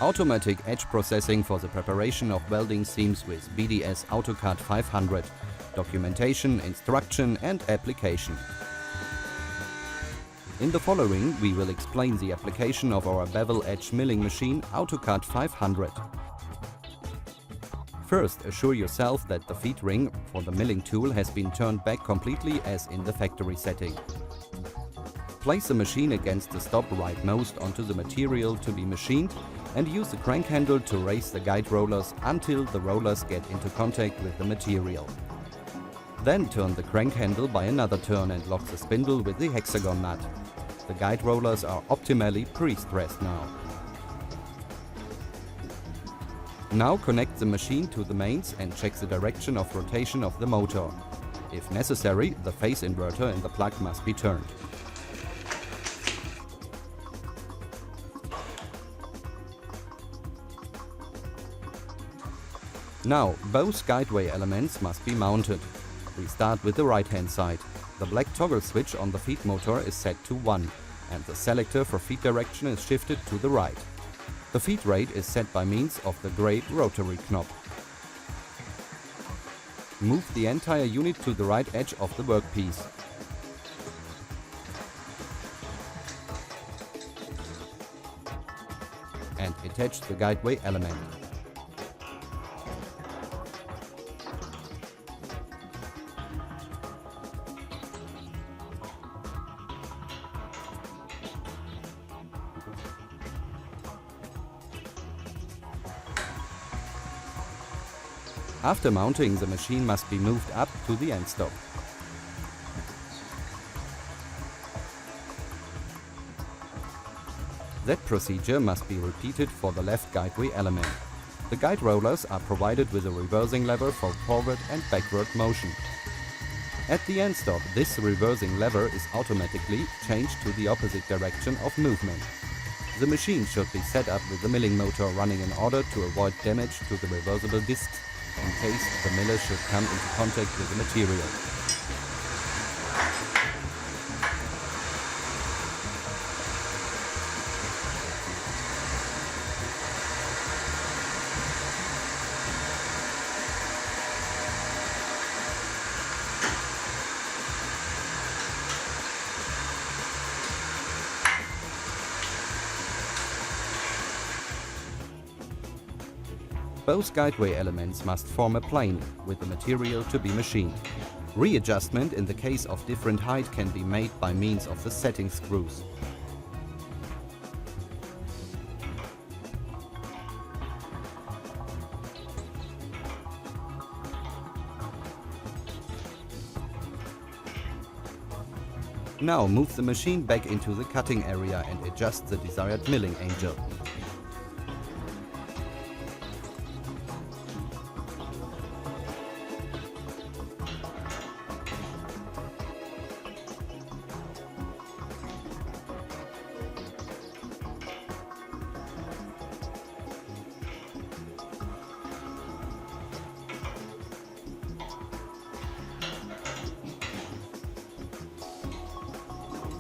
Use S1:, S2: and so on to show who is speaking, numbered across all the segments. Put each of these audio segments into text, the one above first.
S1: Automatic edge processing for the preparation of welding seams with BDS AutoCUT 500. Documentation, instruction and application. In the following, we will explain the application of our bevel edge milling machine AutoCUT 500. First, assure yourself that the feed ring for the milling tool has been turned back completely as in the factory setting. Place the machine against the stop rightmost onto the material to be machined and use the crank handle to raise the guide rollers until the rollers get into contact with the material. Then turn the crank handle by another turn and lock the spindle with the hexagon nut. The guide rollers are optimally pre-stressed now. Now connect the machine to the mains and check the direction of rotation of the motor. If necessary, the phase inverter in the plug must be turned. Now, both guideway elements must be mounted. We start with the right-hand side. The black toggle switch on the feed motor is set to 1, and the selector for feed direction is shifted to the right. The feed rate is set by means of the grey rotary knob. Move the entire unit to the right edge of the workpiece. And attach the guideway element. After mounting, the machine must be moved up to the end stop. That procedure must be repeated for the left guideway element. The guide rollers are provided with a reversing lever for forward and backward motion. At the end stop, this reversing lever is automatically changed to the opposite direction of movement. The machine should be set up with the milling motor running in order to avoid damage to the reversible discs in case the miller should come into contact with the material. Both guideway elements must form a plane with the material to be machined. Readjustment in the case of different height can be made by means of the setting screws. Now move the machine back into the cutting area and adjust the desired milling angle.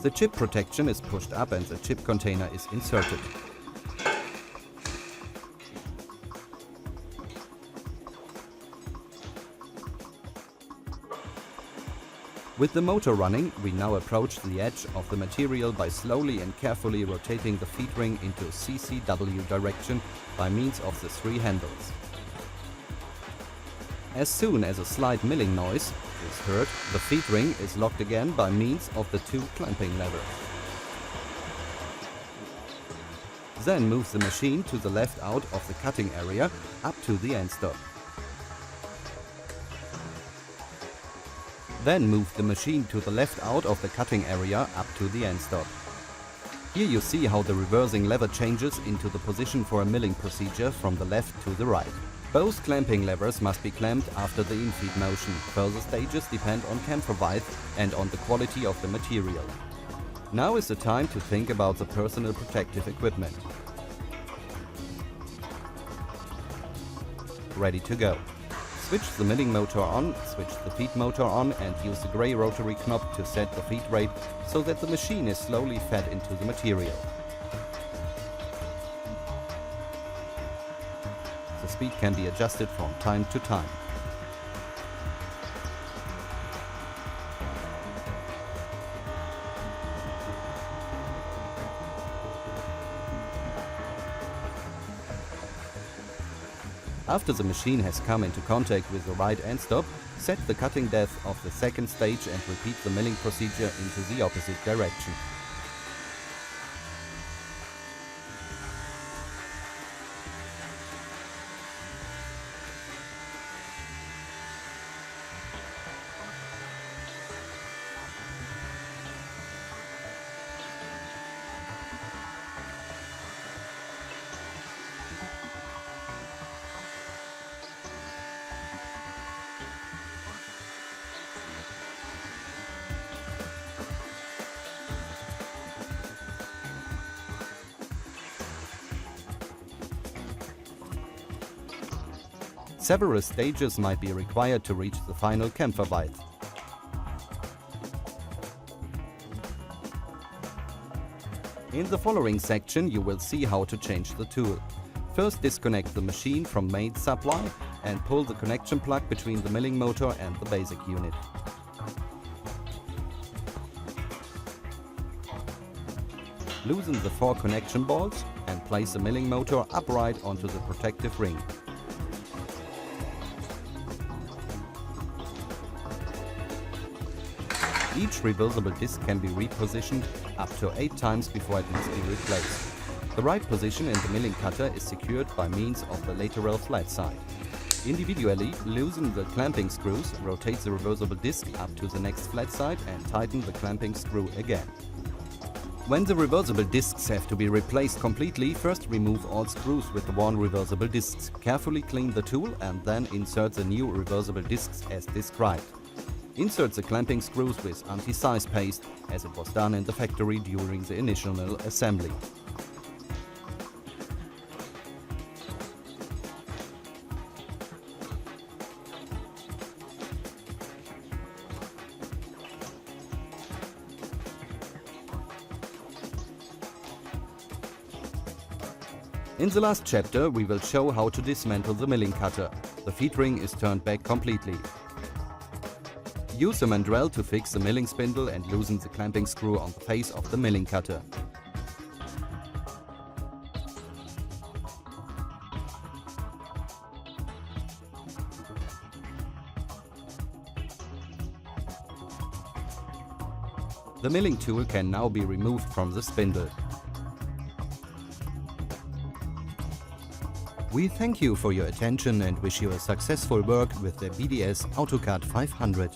S1: The chip protection is pushed up and the chip container is inserted. With the motor running, we now approach the edge of the material by slowly and carefully rotating the feed ring into CCW direction by means of the 3 handles. As soon as a slight milling noise is heard, the feed ring is locked again by means of the 2 clamping levers. Then move the machine to the left out of the cutting area up to the end stop. Then move the machine to the left out of the cutting area up to the end stop. Here you see how the reversing lever changes into the position for a milling procedure from the left to the right. Both clamping levers must be clamped after the infeed motion. Further stages depend on camphor width and on the quality of the material. Now is the time to think about the personal protective equipment. Ready to go. Switch the milling motor on, switch the feed motor on and use the grey rotary knob to set the feed rate so that the machine is slowly fed into the material. the speed can be adjusted from time to time. After the machine has come into contact with the right end stop, set the cutting depth of the second stage and repeat the milling procedure into the opposite direction. Several stages might be required to reach the final Kämpferweit. In the following section you will see how to change the tool. First, disconnect the machine from main supply and pull the connection plug between the milling motor and the basic unit. Loosen the 4 connection bolts and place the milling motor upright onto the protective ring. Each reversible disc can be repositioned up to 8 times before it must be replaced. The right position in the milling cutter is secured by means of the lateral flat side. Individually, loosen the clamping screws, rotate the reversible disc up to the next flat side and tighten the clamping screw again. When the reversible discs have to be replaced completely, first remove all screws with the worn reversible discs. Carefully clean the tool and then insert the new reversible discs as described. Insert the clamping screws with anti-seize paste, as it was done in the factory during the initial assembly. In the last chapter, we will show how to dismantle the milling cutter. The feed ring is turned back completely. Use a mandrel to fix the milling spindle and loosen the clamping screw on the face of the milling cutter. The milling tool can now be removed from the spindle. We thank you for your attention and wish you a successful work with the BDS AutoCUT 500.